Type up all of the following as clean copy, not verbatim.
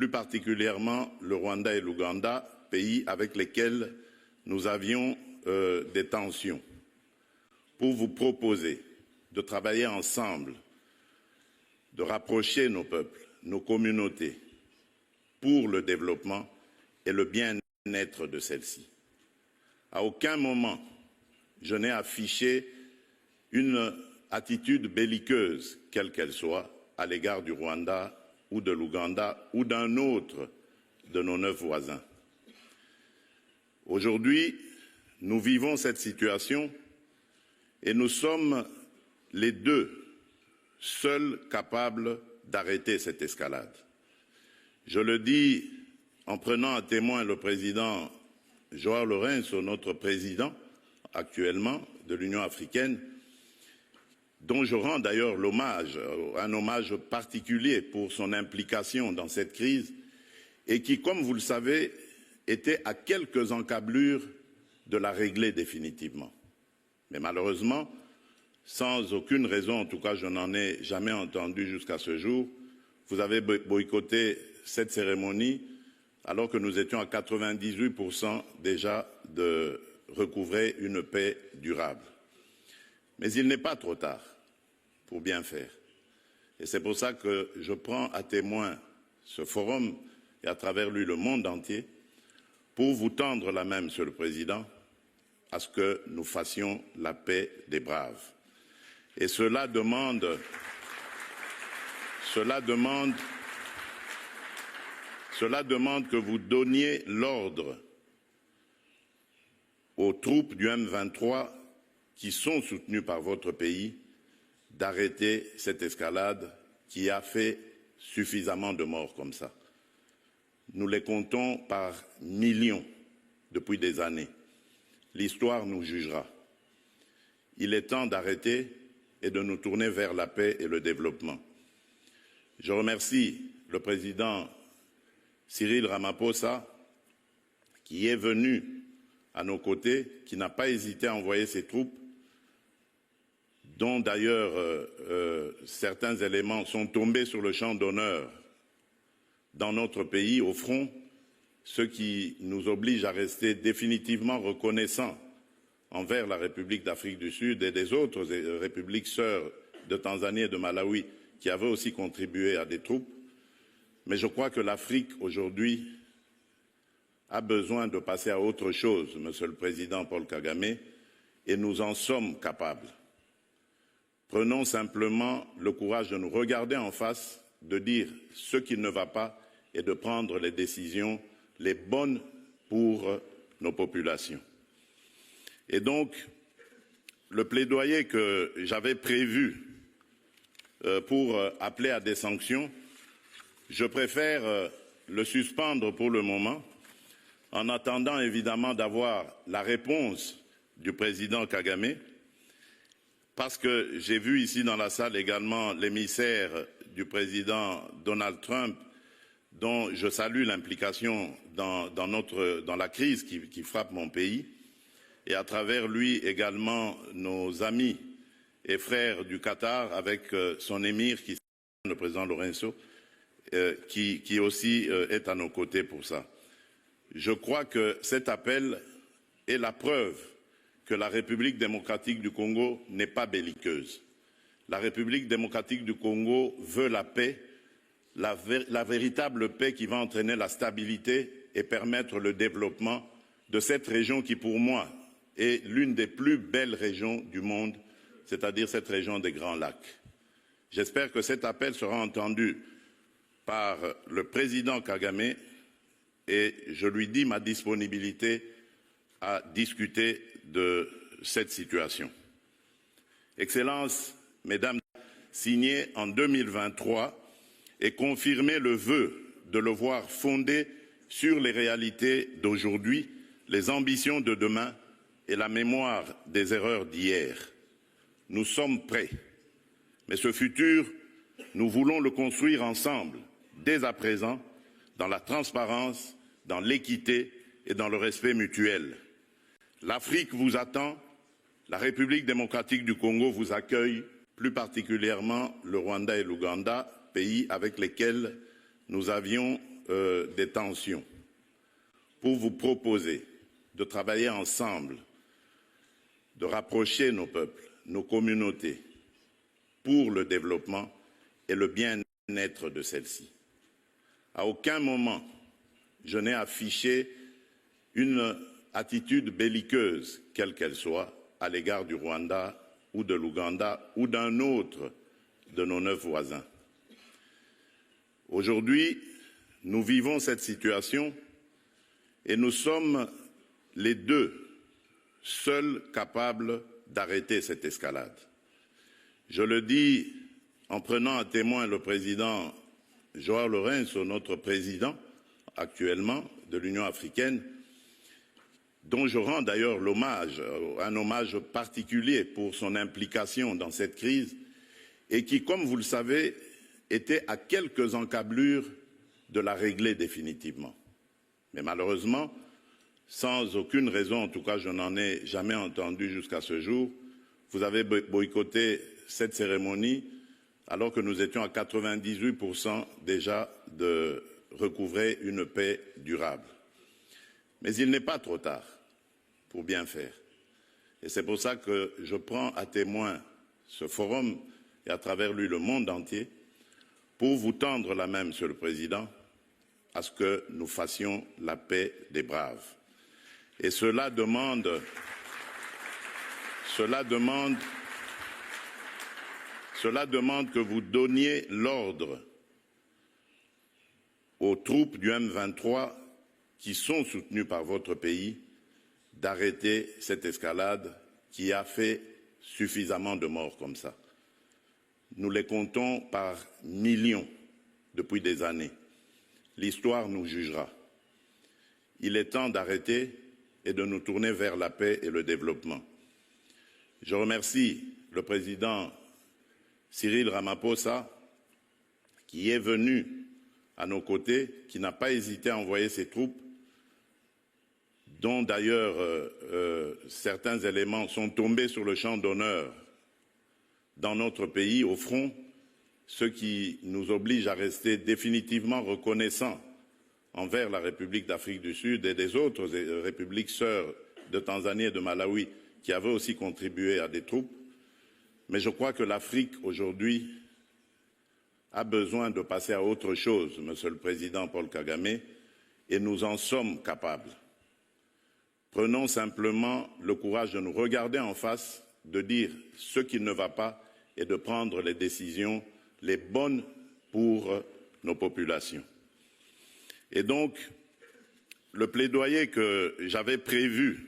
plus particulièrement le Rwanda et l'Ouganda, pays avec lesquels nous avions des tensions, pour vous proposer de travailler ensemble, de rapprocher nos peuples, nos communautés, pour le développement et le bien-être de celles-ci. À aucun moment, je n'ai affiché une attitude belliqueuse, quelle qu'elle soit, à l'égard du Rwanda ou de l'Ouganda ou d'un autre de nos 9 voisins. Aujourd'hui, nous vivons cette situation et nous sommes les deux seuls capables d'arrêter cette escalade. Je le dis en prenant à témoin le président João Lourenço, notre président actuellement de l'Union africaine, dont je rends d'ailleurs l'hommage, un hommage particulier pour son implication dans cette crise et qui, comme vous le savez, était à quelques encablures de la régler définitivement. Mais malheureusement, sans aucune raison, en tout cas je n'en ai jamais entendu jusqu'à ce jour, vous avez boycotté cette cérémonie alors que nous étions à 98% déjà de recouvrer une paix durable. Mais il n'est pas trop tard pour bien faire. Et c'est pour ça que je prends à témoin ce forum et à travers lui le monde entier pour vous tendre la main, Monsieur le Président, à ce que nous fassions la paix des braves. Et cela demande que vous donniez l'ordre aux troupes du M23 qui sont soutenues par votre pays d'arrêter cette escalade qui a fait suffisamment de morts comme ça. Nous les comptons par millions depuis des années. L'histoire nous jugera. Il est temps d'arrêter et de nous tourner vers la paix et le développement. Je remercie le président Cyril Ramaphosa qui est venu à nos côtés, qui n'a pas hésité à envoyer ses troupes, dont d'ailleurs certains éléments sont tombés sur le champ d'honneur dans notre pays, au front, ce qui nous oblige à rester définitivement reconnaissants envers la République d'Afrique du Sud et des autres républiques sœurs de Tanzanie et de Malawi qui avaient aussi contribué à des troupes. Mais je crois que l'Afrique aujourd'hui a besoin de passer à autre chose, Monsieur le Président Paul Kagame, et nous en sommes capables. Prenons simplement le courage de nous regarder en face, de dire ce qui ne va pas et de prendre les décisions les bonnes pour nos populations. Et donc, le plaidoyer que j'avais prévu pour appeler à des sanctions, je préfère le suspendre pour le moment, en attendant évidemment d'avoir la réponse du président Kagame, parce que j'ai vu ici dans la salle également l'émissaire du président Donald Trump, dont je salue l'implication dans la crise qui frappe mon pays, et à travers lui également nos amis et frères du Qatar avec son émir, qui le président Lourenço, qui aussi est à nos côtés pour ça. Je crois que cet appel est la preuve que la République démocratique du Congo n'est pas belliqueuse. La République démocratique du Congo veut la paix, la véritable paix qui va entraîner la stabilité et permettre le développement de cette région qui, pour moi, est l'une des plus belles régions du monde, c'est-à-dire cette région des Grands Lacs. J'espère que cet appel sera entendu par le président Kagame et je lui dis ma disponibilité à discuter de cette situation. Excellences, Mesdames, signé en 2023 et confirmé le vœu de le voir fondé sur les réalités d'aujourd'hui, les ambitions de demain et la mémoire des erreurs d'hier. Nous sommes prêts, mais ce futur, nous voulons le construire ensemble, dès à présent, dans la transparence, dans l'équité et dans le respect mutuel. L'Afrique vous attend, la République démocratique du Congo vous accueille, plus particulièrement le Rwanda et l'Ouganda, pays avec lesquels nous avions des tensions pour vous proposer de travailler ensemble, de rapprocher nos peuples, nos communautés, pour le développement et le bien-être de celles-ci. À aucun moment, je n'ai affiché une attitude belliqueuse, quelle qu'elle soit, à l'égard du Rwanda ou de l'Ouganda ou d'un autre de nos 9 voisins. Aujourd'hui, nous vivons cette situation et nous sommes les deux seuls capables d'arrêter cette escalade. Je le dis en prenant à témoin le président João Lourenço, notre président actuellement de l'Union africaine, dont je rends d'ailleurs l'hommage, un hommage particulier pour son implication dans cette crise et qui, comme vous le savez, était à quelques encablures de la régler définitivement. Mais malheureusement, sans aucune raison, en tout cas je n'en ai jamais entendu jusqu'à ce jour, vous avez boycotté cette cérémonie alors que nous étions à 98% déjà de recouvrer une paix durable. Mais il n'est pas trop tard pour bien faire. Et c'est pour ça que je prends à témoin ce forum et à travers lui le monde entier pour vous tendre la main, Monsieur le Président, à ce que nous fassions la paix des braves. Et cela demande que vous donniez l'ordre aux troupes du M23 qui sont soutenues par votre pays d'arrêter cette escalade qui a fait suffisamment de morts comme ça. Nous les comptons par millions depuis des années. L'histoire nous jugera. Il est temps d'arrêter et de nous tourner vers la paix et le développement. Je remercie le président Cyril Ramaphosa qui est venu à nos côtés, qui n'a pas hésité à envoyer ses troupes, dont d'ailleurs certains éléments sont tombés sur le champ d'honneur dans notre pays, au front, ce qui nous oblige à rester définitivement reconnaissants envers la République d'Afrique du Sud et des autres républiques sœurs de Tanzanie et de Malawi qui avaient aussi contribué à des troupes. Mais je crois que l'Afrique aujourd'hui a besoin de passer à autre chose, Monsieur le Président Paul Kagame, et nous en sommes capables. Prenons simplement le courage de nous regarder en face, de dire ce qui ne va pas et de prendre les décisions les bonnes pour nos populations. Et donc, le plaidoyer que j'avais prévu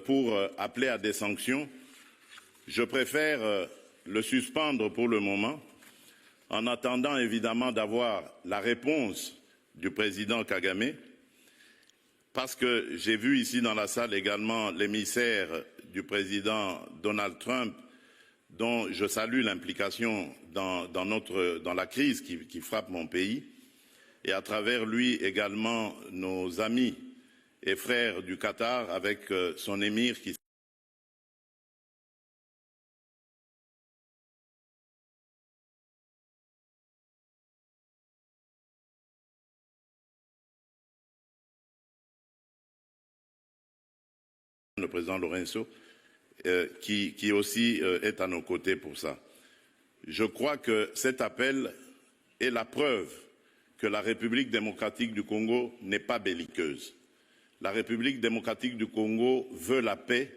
pour appeler à des sanctions, je préfère le suspendre pour le moment, en attendant évidemment d'avoir la réponse du président Kagame, parce que j'ai vu ici dans la salle également l'émissaire du président Donald Trump, dont je salue l'implication dans la crise qui frappe mon pays, et à travers lui également nos amis et frères du Qatar avec son émir qui le président Lourenço, qui aussi est à nos côtés pour ça. Je crois que cet appel est la preuve que la République démocratique du Congo n'est pas belliqueuse. La République démocratique du Congo veut la paix,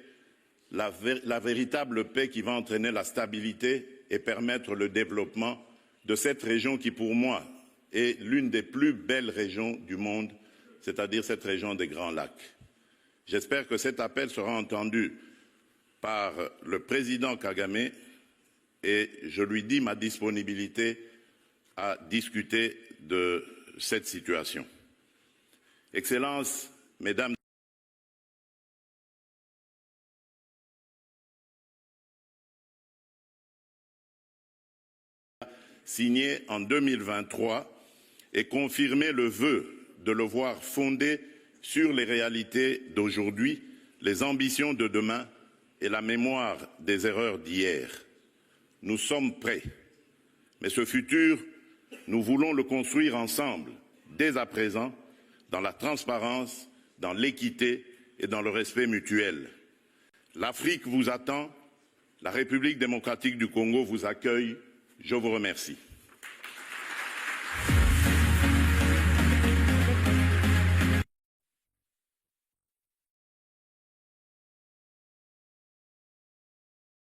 la véritable paix qui va entraîner la stabilité et permettre le développement de cette région qui, pour moi, est l'une des plus belles régions du monde, c'est-à-dire cette région des Grands Lacs. J'espère que cet appel sera entendu par le président Kagame et je lui dis ma disponibilité à discuter de cette situation. Excellences, Mesdames, signé en 2023 et confirmé le vœu de le voir fondé sur les réalités d'aujourd'hui, les ambitions de demain et la mémoire des erreurs d'hier. Nous sommes prêts, mais ce futur, nous voulons le construire ensemble, dès à présent dans la transparence, dans l'équité et dans le respect mutuel. L'Afrique vous attend, la République démocratique du Congo vous accueille. Je vous remercie.